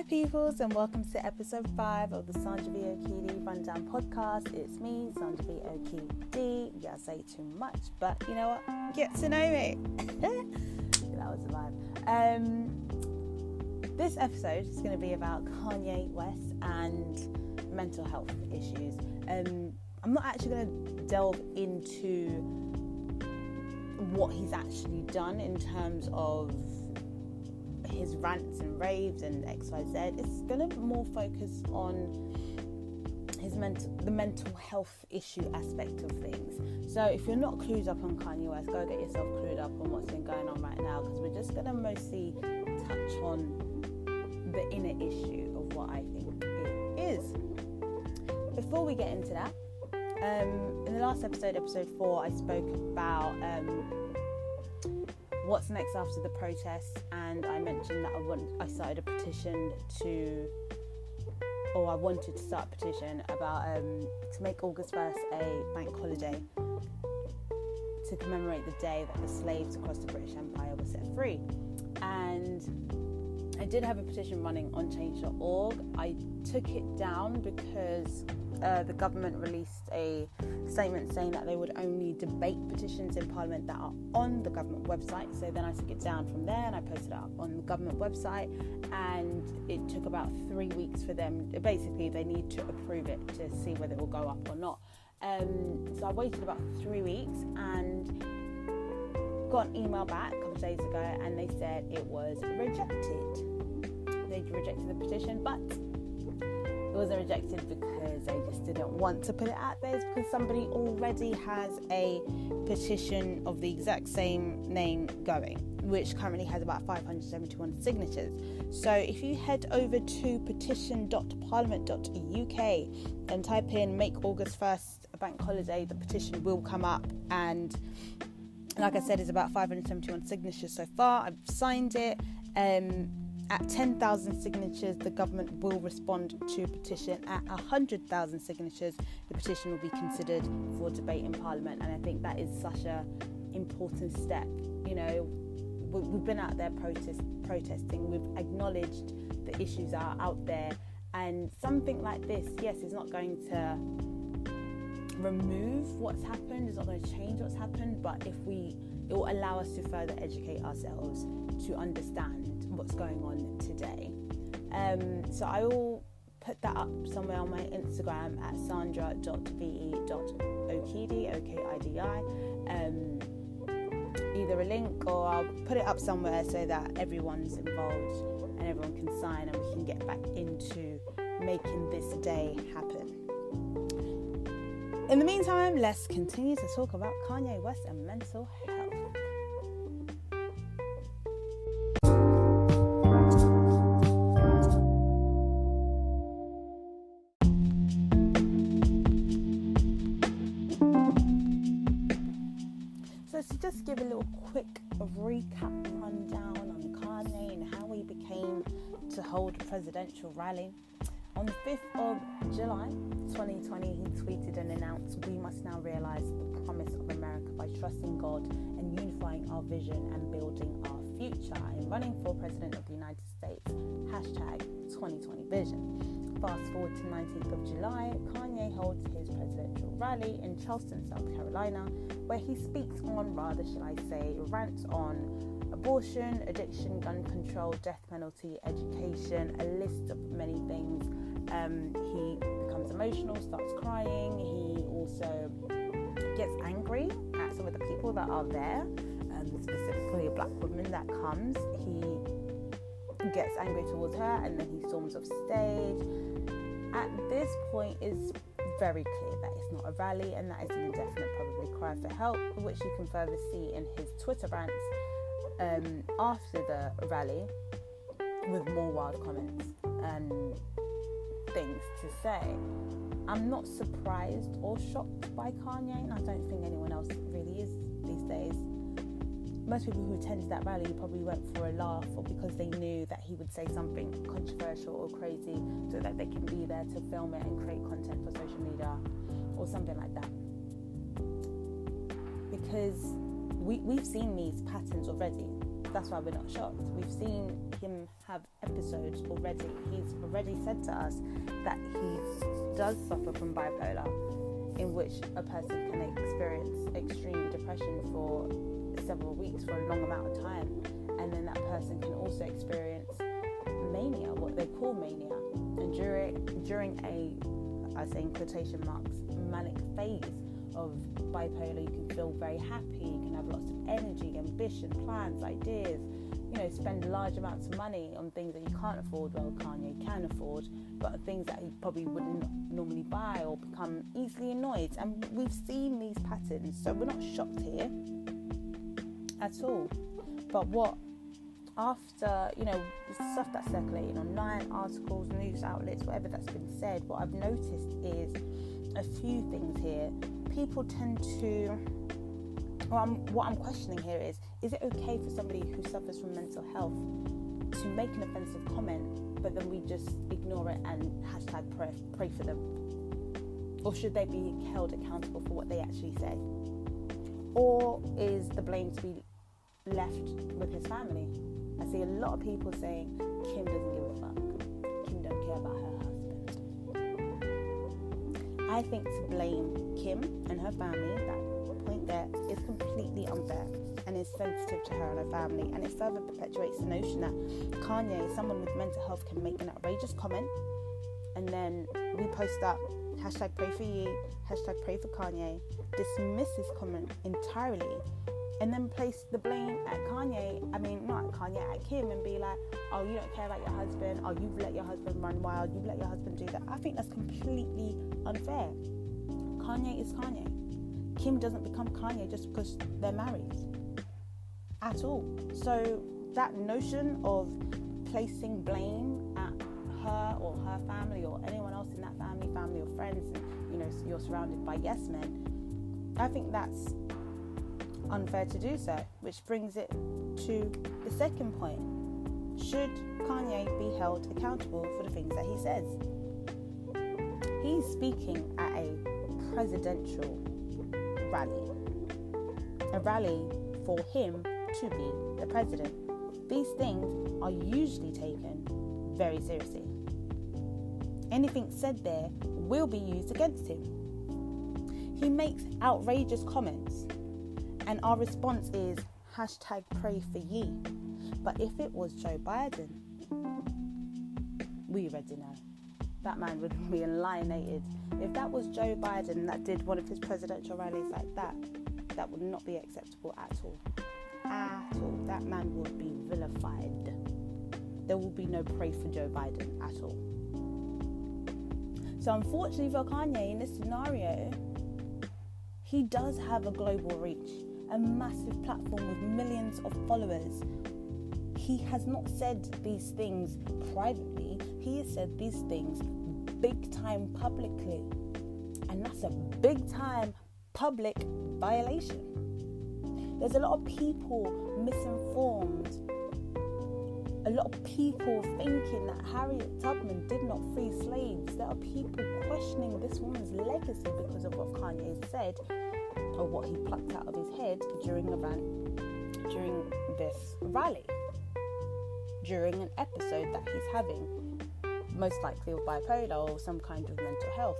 Hi peoples, and welcome to episode 5 of the Sandra V. Okidi Rundown podcast. It's me, Sandra V. Okidi. Yeah, I say too much, but you know what? Get to know me. That was a vibe. This episode is going to be about Kanye West and mental health issues. I'm not actually going to delve into what he's actually done in terms of his rants and raves and XYZ. It's going to more focus on the mental health issue aspect of things. So if you're not clued up on Kanye West, go get yourself clued up on what's been going on right now, because we're just going to mostly touch on the inner issue of what I think it is. Before we get into that, in the last episode 4, I spoke about what's next after the protests, and I mentioned that I started a petition I wanted to start a petition about to make August 1st a bank holiday to commemorate the day that the slaves across the British Empire were set free. And I did have a petition running on change.org. I took it down because the government released a statement saying that they would only debate petitions in Parliament that are on the government website. So then I took it down from there and I posted it up on the government website, and it took about 3 weeks for them. Basically, they need to approve it to see whether it will go up or not. So I waited about 3 weeks and got an email back a couple of days ago, and they said it was rejected. They rejected the petition, but it wasn't rejected because they just didn't want to put it out there. It's because somebody already has a petition of the exact same name going, which currently has about 571 signatures. So if you head over to petition.parliament.uk and type in "make August 1st a bank holiday," the petition will come up, and like I said, it's about 571 signatures so far. I've signed it. At 10,000 signatures, the government will respond to petition. At 100,000 signatures, the petition will be considered for debate in Parliament. And I think that is such an important step. You know, we've been out there protesting. We've acknowledged the issues are out there. And something like this, yes, is not going to remove what's happened. It's not going to change what's happened. But it will allow us to further educate ourselves to understand what's going on today. So I will put that up somewhere on my Instagram at sandra.ve.okidi, O-K-I-D-I. Either a link, or I'll put it up somewhere so that everyone's involved and everyone can sign, and we can get back into making this day happen. In the meantime, let's continue to talk about Kanye West and mental health. So to just give a little quick recap rundown on Kanye and how he became to hold a presidential rally. On the 5th of July 2020, he tweeted and announced, "We must now realize the promise of America by trusting God and unifying our vision and building our future. I am running for President of the United States. #2020vision. Fast forward to 19th of July, Kanye holds his presidential rally in Charleston, South Carolina, where he speaks on, rants on abortion, addiction, gun control, death penalty, education, a list of many things. He becomes emotional, starts crying. He also gets angry at some of the people that are there, specifically a black woman that comes. He gets angry towards her, and then he storms off stage. At this point, it's very clear that it's not a rally, and that is an indefinite probably cry for help, which you can further see in his Twitter rants after the rally, with more wild comments and things to say. I'm not surprised or shocked by Kanye, and I don't think anyone else really is these days. Most people who attended that rally probably went for a laugh, or because they knew that he would say something controversial or crazy so that they can be there to film it and create content for social media or something like that. Because we've seen these patterns already. that's why we're not shocked. We've seen him have episodes already. He's already said to us that he does suffer from bipolar, in which a person can experience extreme depression for several weeks, for a long amount of time, and then that person can also experience mania, what they call mania. And during a, I say in quotation marks, manic phase of bipolar, you can feel very happy, you can have lots of energy, ambition, plans, ideas, spend large amounts of money on things that you can't afford. Well, Kanye can afford, but things that he probably wouldn't normally buy, or become easily annoyed. And we've seen these patterns, so we're not shocked here at all. But after, stuff that's circulating online, articles, news outlets, whatever that's been said, what I've noticed is a few things here. People tend to, what I'm questioning here is it okay for somebody who suffers from mental health to make an offensive comment, but then we just ignore it and hashtag pray for them? Or should they be held accountable for what they actually say? Or is the blame to be left with his family? I see a lot of people saying Kim doesn't give a fuck. Kim don't care about her husband. I think to blame Kim and her family, that point there, is completely unfair and is sensitive to her and her family, and it further perpetuates the notion that Kanye, someone with mental health, can make an outrageous comment and then we post up hashtag pray for you, hashtag pray for Kanye, dismiss his comment entirely, and then place the blame at Kim, and be like, oh, you don't care about your husband, oh, you've let your husband run wild, you've let your husband do that. I think that's completely unfair. Kanye is Kanye. Kim doesn't become Kanye just because they're married at all. So that notion of placing blame at her or her family or anyone else in that family or friends, and you're surrounded by yes men, I think that's unfair to do so, which brings it to the second point. Should Kanye be held accountable for the things that he says? He's speaking at a presidential rally, a rally for him to be the president. These things are usually taken very seriously. Anything said there will be used against him. He makes outrageous comments, and our response is hashtag pray for ye. But if it was Joe Biden, we already know that man would be alienated. If that was Joe Biden that did one of his presidential rallies like that, that would not be acceptable at all. At all. That man would be vilified. There will be no pray for Joe Biden at all. So unfortunately for Kanye, in this scenario, he does have a global reach, a massive platform with millions of followers. He has not said these things privately. He has said these things big time publicly. And that's a big time public violation. There's a lot of people misinformed. A lot of people thinking that Harriet Tubman did not free slaves. There are people questioning this woman's legacy because of what Kanye said, or what he plucked out of his head during this rally, during an episode that he's having, most likely with bipolar or some kind of mental health.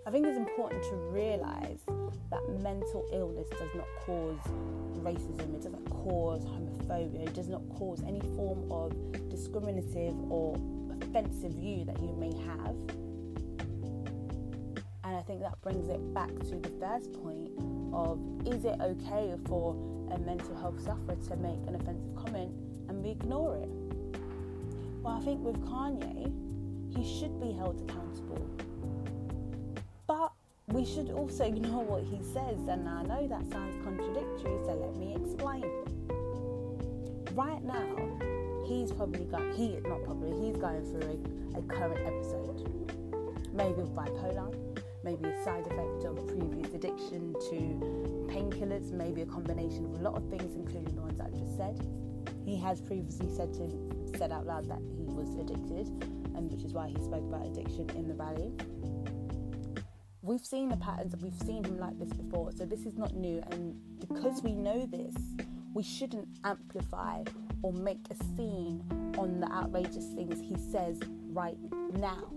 I think it's important to realise that mental illness does not cause racism, it doesn't cause homophobia, it does not cause any form of discriminative or offensive view that you may have. And I think that brings it back to the first point of, is it okay for a mental health sufferer to make an offensive comment and we ignore it? Well, I think with Kanye, he should be held accountable. But we should also ignore what he says, and I know that sounds contradictory, so let me explain. Right now, he's going through a current episode. Maybe with bipolar, maybe a side effect of previous addiction to painkillers, maybe a combination of a lot of things, including the ones I've just said. He has previously said out loud that he was addicted, and which is why he spoke about addiction in the rally. We've seen the patterns and we've seen him like this before, so this is not new. And because we know this, we shouldn't amplify or make a scene on the outrageous things he says right now,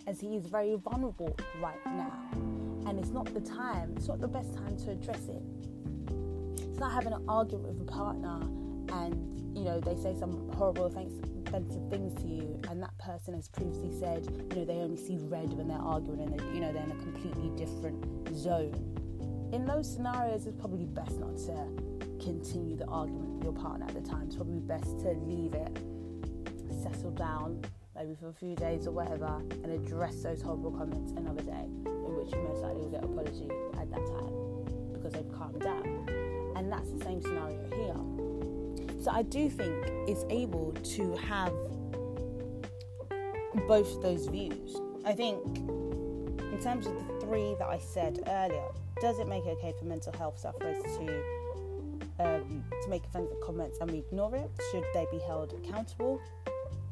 as he is very vulnerable right now. And it's not the best time to address it. It's not having an argument with a partner and, they say some horrible, offensive things to you, and that person has previously said, they only see red when they're arguing, and they're in a completely different zone. In those scenarios, it's probably best not to continue the argument with your partner at the time. It's probably best to leave it, settle down, maybe for a few days or whatever, and address those horrible comments another day, in which you most likely will get an apology at that time because they've calmed down. And that's the same scenario here. So I do think it's able to have both those views. I think in terms of the three that I said earlier, does it make it okay for mental health sufferers to make offensive comments and we ignore it? Should they be held accountable?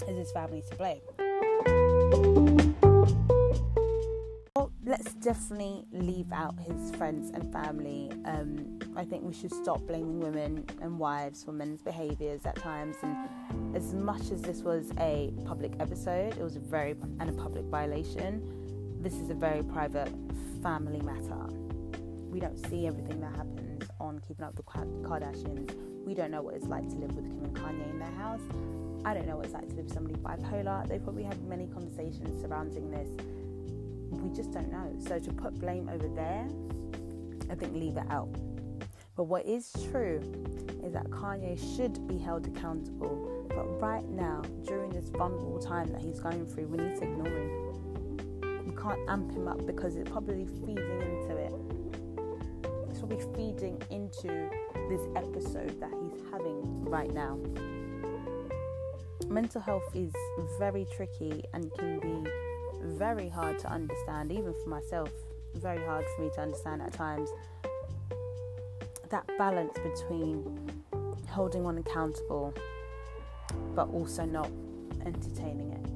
Is his family to blame? Well, let's definitely leave out his friends and family. I think we should stop blaming women and wives for men's behaviours at times. And as much as this was a public episode, it was a public violation. This is a very private family matter. We don't see everything that happens on Keeping Up with the Kardashians. We don't know what it's like to live with Kim and Kanye in their house. I don't know what it's like to live with somebody bipolar. They probably had many conversations surrounding this. We just don't know. So to put blame over there, I think leave it out. But what is true is that Kanye should be held accountable. But right now, during this vulnerable time that he's going through, we need to ignore him. We can't amp him up because it's probably feeding into it. It's probably feeding into this episode that he's having right now. Mental health is very tricky and can be very hard to understand, even for myself. Very hard for me to understand at times. That balance between holding one accountable but also not entertaining it.